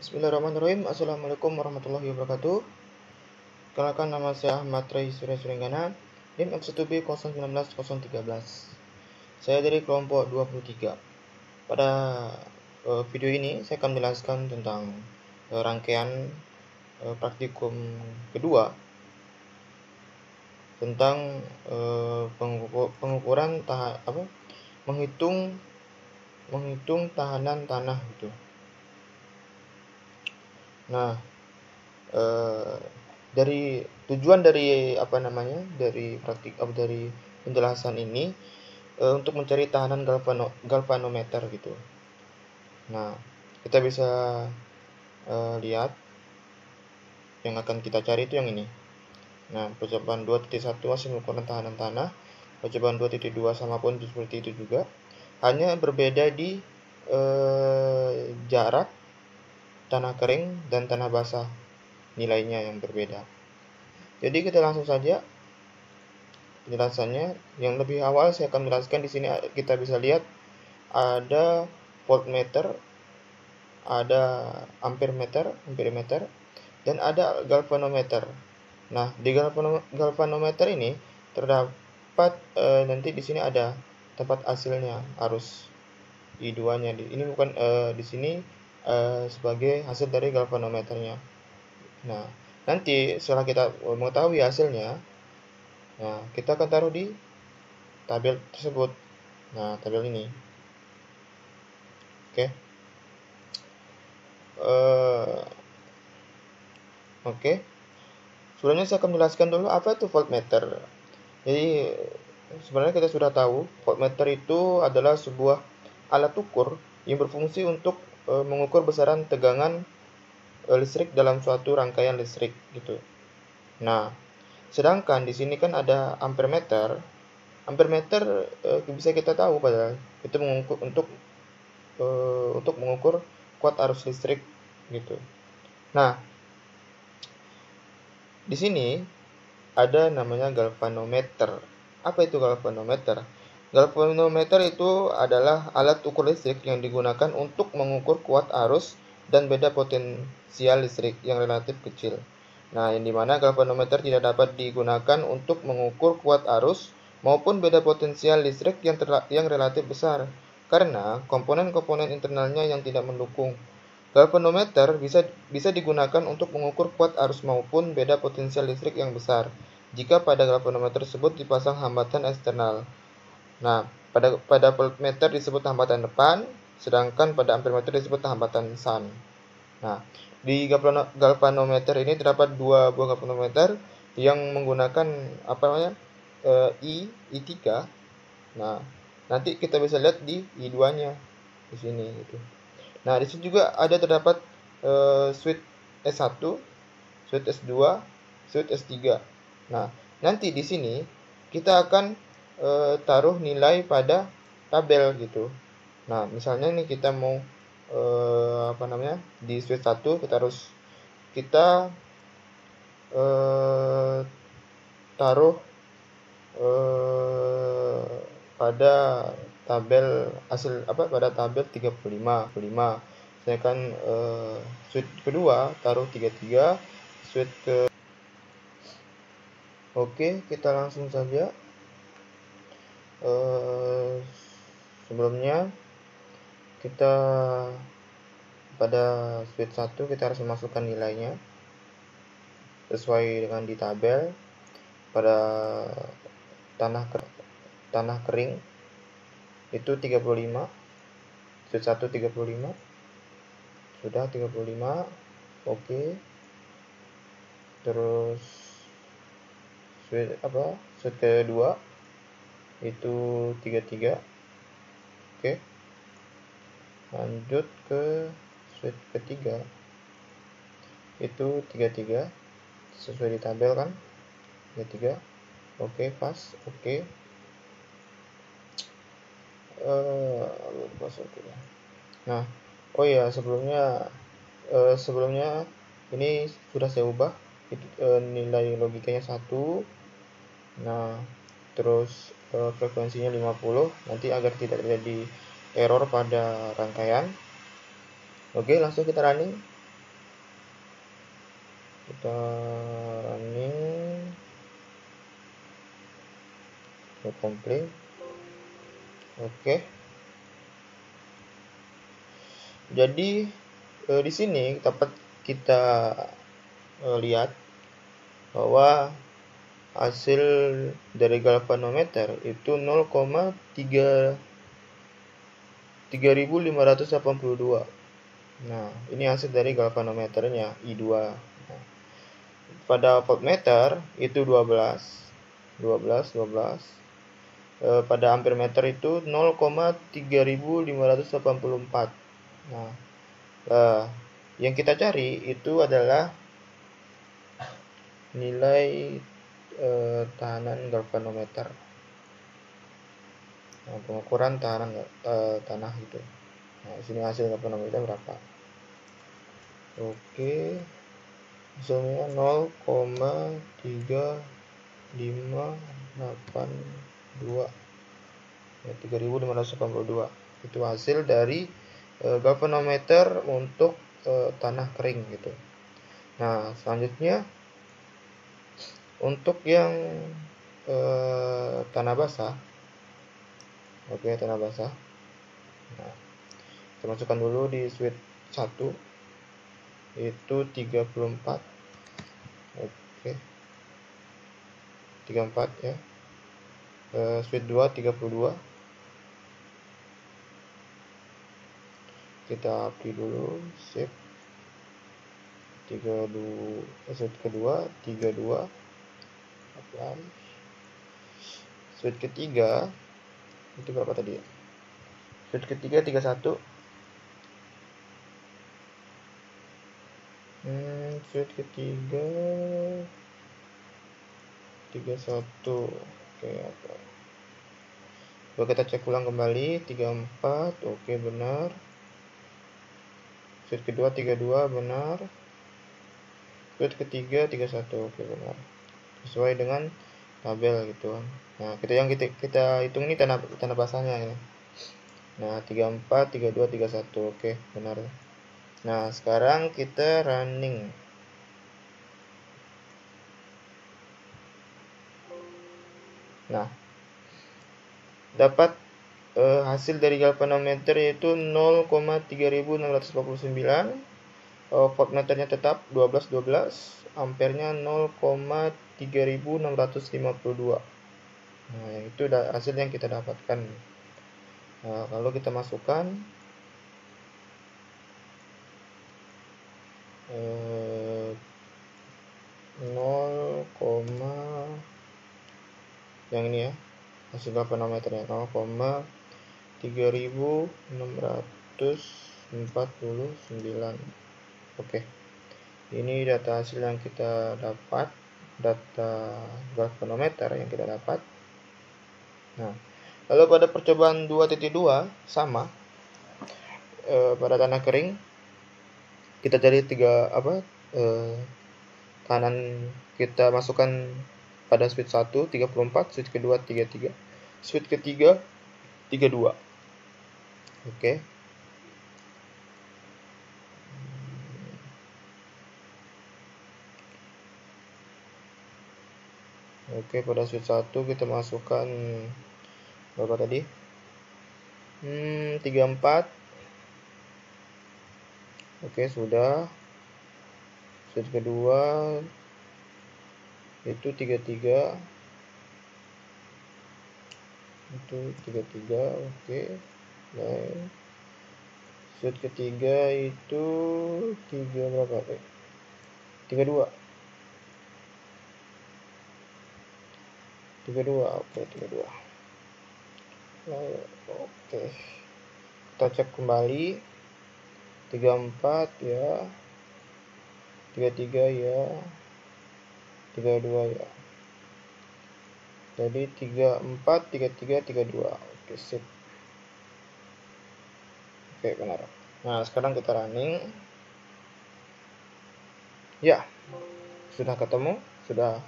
Bismillahirrahmanirrahim. Assalamualaikum warahmatullahi wabarakatuh. Perkenalkan, nama saya Ahmad Rai Surya Surenggana, NIM F1B019013. Saya dari kelompok 23. Pada video ini saya akan menjelaskan tentang rangkaian praktikum kedua tentang pengukuran menghitung tahanan tanah gitu. Nah, dari tujuan dari dari penjelasan ini untuk mencari tahanan galvanometer gitu. Nah, kita bisa lihat yang akan kita cari itu yang ini. Nah, percobaan 2.1 masih mengukur tahanan tanah. Percobaan 2.2 sama pun seperti itu juga. Hanya berbeda di jarak tanah kering dan tanah basah, nilainya yang berbeda. Jadi kita langsung saja penjelasannya. Yang lebih awal saya akan menjelaskan. Di sini kita bisa lihat ada voltmeter, ada ampermeter, dan ada galvanometer. Nah, di galvanometer ini terdapat nanti di sini ada tempat hasilnya, arus I2-nya. Ini bukan di sini sebagai hasil dari galvanometernya. Nah, nanti setelah kita mengetahui hasilnya, nah kita akan taruh di tabel tersebut. Nah, tabel ini. Oke. Oke. Sebelumnya saya akan menjelaskan dulu apa itu voltmeter. Jadi sebenarnya kita sudah tahu voltmeter itu adalah sebuah alat ukur yang berfungsi untuk mengukur besaran tegangan listrik dalam suatu rangkaian listrik gitu. Nah, sedangkan di sini kan ada ampermeter. Ampermeter bisa kita tahu padahal itu mengukur untuk mengukur kuat arus listrik gitu. Nah, di sini ada namanya galvanometer. Apa itu galvanometer? Galvanometer itu adalah alat ukur listrik yang digunakan untuk mengukur kuat arus dan beda potensial listrik yang relatif kecil. Nah, yang dimana galvanometer tidak dapat digunakan untuk mengukur kuat arus maupun beda potensial listrik yang relatif besar, karena komponen-komponen internalnya yang tidak mendukung. Galvanometer bisa digunakan untuk mengukur kuat arus maupun beda potensial listrik yang besar, jika pada galvanometer tersebut dipasang hambatan eksternal. Nah, pada voltmeter disebut hambatan depan, sedangkan pada ampermeter disebut hambatan shunt. Nah, di galvanometer ini terdapat dua buah galvanometer yang menggunakan I3. Nah, nanti kita bisa lihat di I2-nya di sini gitu. Nah, di sini juga terdapat switch S1, switch S2, switch S3. Nah, nanti di sini kita akan taruh nilai pada tabel gitu. Nah, misalnya nih kita mau di switch 1 kita taruh pada tabel pada tabel 35. Saya akan switch kedua taruh 33, switch ke Oke, kita langsung saja. Sebelumnya kita pada switch 1 kita harus memasukkan nilainya sesuai dengan di tabel. Pada tanah kering itu 35, switch 1 35, sudah 35. Oke. Terus switch kedua itu 33. Oke. Lanjut ke switch ketiga itu 33 sesuai di tabel kan, 33. Oke, pas. Oke. Nah, oh ya, sebelumnya ini sudah saya ubah itu nilai logikanya 1. Nah, terus frekuensinya 50 nanti agar tidak terjadi error pada rangkaian. Oke, langsung kita running. kita running complete. Oke. Jadi di sini dapat kita lihat bahwa hasil dari galvanometer itu 0,3582. Nah, ini hasil dari galvanometernya I2. Nah, pada voltmeter itu 12. Pada ampermeter itu 0,3584. Nah, yang kita cari itu adalah nilai tahanan galvanometer. Nah, pengukuran tahanan tanah itu. Nah, sini hasil galvanometer berapa? Oke, hasilnya 0,3582 ya, 3582. Itu hasil dari galvanometer untuk tanah kering gitu. Nah, selanjutnya untuk yang tanah basah. Oke, tanah basah. Nah, kita masukkan dulu di switch 1 itu 34. Oke, 34 ya. Switch 2 32. Kita api dulu, save. 32, switch kedua 32, apply. Switch ketiga itu berapa tadi ya? Switch ketiga 31. Switch ketiga 31. Oke, apa? Coba kita cek ulang kembali. 34, oke, benar. Switch kedua 32, benar. Switch ketiga 31, oke, benar. Sesuai dengan tabel gitu kan. Nah, kita hitung ini tanah basahnya ya. Nah, 34, 32, 31, oke, benar. Nah, sekarang kita running. Nah, dapat hasil dari galvanometer yaitu 0,3649. Voltmeternya tetap 12, ampernya 0,3652. Nah, itu hasil yang kita dapatkan. Nah, kalau kita masukkan yang ini ya, hasil galvanometernya 0,3649. Oke, ini data hasil yang kita dapat, data galvanometer yang kita dapat. Nah, lalu pada percobaan 2.2 sama, pada tanah kering kita cari tahanan, kita masukkan pada switch 1 34, switch kedua 33, switch ketiga 32. Oke. Oke, pada switch 1 kita masukkan berapa tadi? 34. Oke, sudah. Switch kedua itu 33. Itu 33, oke. Nah, switch ketiga itu 3 berapa? 32. 32, oke, 32. Nah, oke. Kita cek kembali. 34 ya. 33 ya. 32 ya. Jadi 34, 33, 32. Oke, sip. Oke, benar. Nah, sekarang kita running. Ya, sudah ketemu, sudah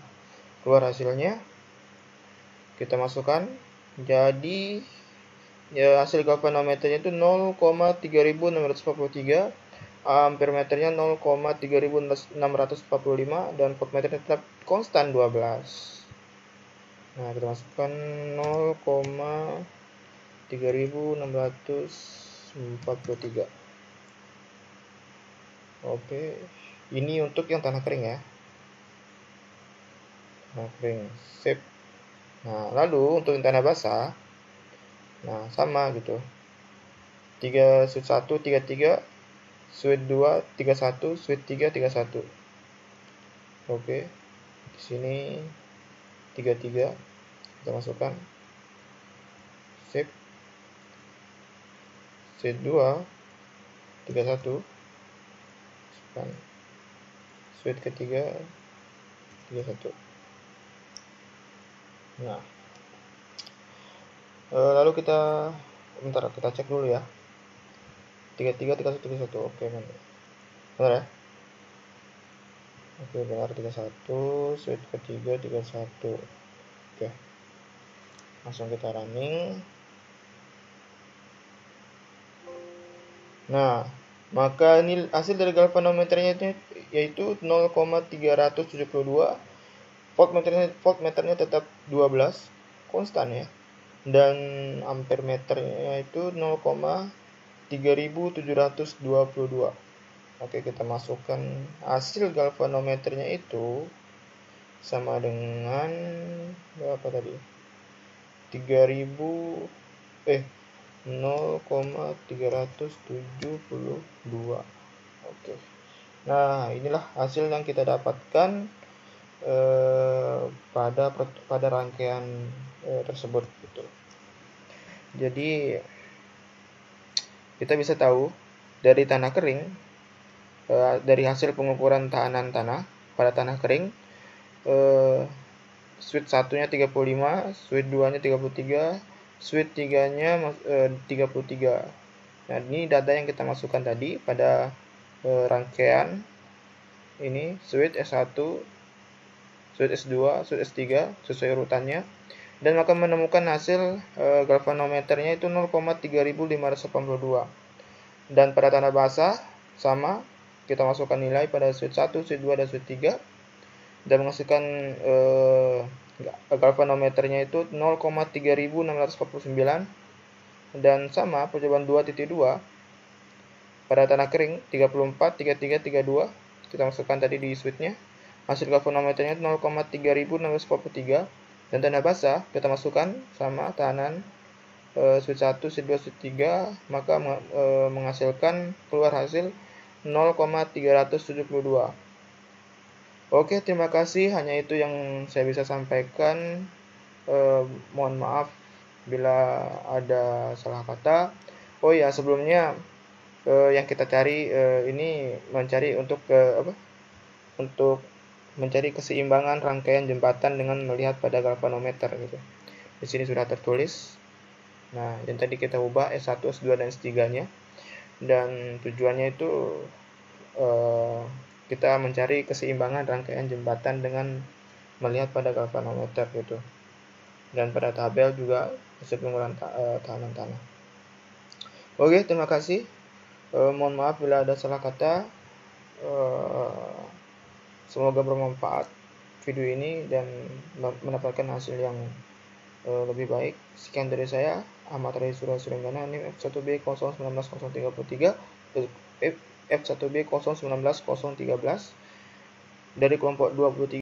keluar hasilnya. Kita masukkan. Jadi ya, hasil galvanometernya itu 0,3643 ampere meternya 0,3645 dan voltmeternya tetap konstan 12. Nah, kita masukkan 0,3643. Oke, ini untuk yang tanah kering ya. Tanah kering, sip. Nah, lalu untuk yang tanah basah, nah sama gitu. 3 switch 1 33, switch 2 31, switch 3 31. Oke. Di sini 33 kita masukkan. Sip. Switch 2 31. Masukkan. Switch ketiga 31. Nah, lalu kita bentar, kita cek dulu ya. 33 31 31. Oke, benar ya? Oke, benar 31, switch ketiga 31. Oke. Langsung kita running. Nah, maka ini hasil dari galvanometernya itu yaitu 0,372. Voltmeternya tetap 12 konstan ya. Dan ampere meternya itu 0,3722. Oke, kita masukkan hasil galvanometernya itu sama dengan berapa tadi? 0,372. Oke. Nah, inilah hasil yang kita dapatkan pada rangkaian tersebut gitu. Jadi kita bisa tahu dari tanah kering, dari hasil pengukuran tahanan tanah pada tanah kering, switch 1-nya 35, switch 2-nya 33, switch 3-nya 33. Nah, ini data yang kita masukkan tadi pada rangkaian ini switch S1, switch S2, switch S3 sesuai urutannya, dan maka menemukan hasil galvanometernya itu 0,3582. Dan pada tanah basah sama, kita masukkan nilai pada switch 1, switch 2, dan switch 3 dan menghasilkan galvanometernya itu 0,3649. Dan sama percobaan 2.2 pada tanah kering 34, 33, 32 kita masukkan tadi di switchnya, hasil galvanometernya 0,3643. Dan tanah basah kita masukkan sama tahanan switch 1, switch 2, switch 3, maka menghasilkan keluar hasil 0,372. Oke, terima kasih, hanya itu yang saya bisa sampaikan. Mohon maaf bila ada salah kata. Oh ya, sebelumnya yang kita cari ini mencari untuk untuk mencari keseimbangan rangkaian jembatan dengan melihat pada galvanometer gitu. Di sini sudah tertulis. Nah, yang tadi kita ubah S1, S2 dan S3-nya. Dan tujuannya itu kita mencari keseimbangan rangkaian jembatan dengan melihat pada galvanometer gitu. Dan pada tabel juga hasil pengukuran tahanan tanah. Oke, terima kasih. Mohon maaf bila ada salah kata. Semoga bermanfaat video ini dan mendapatkan hasil yang lebih baik. Sekian dari saya, Ahmad Rai Surya Surenggana, NIM F1B 019033, F1B 019013 dari kelompok 23.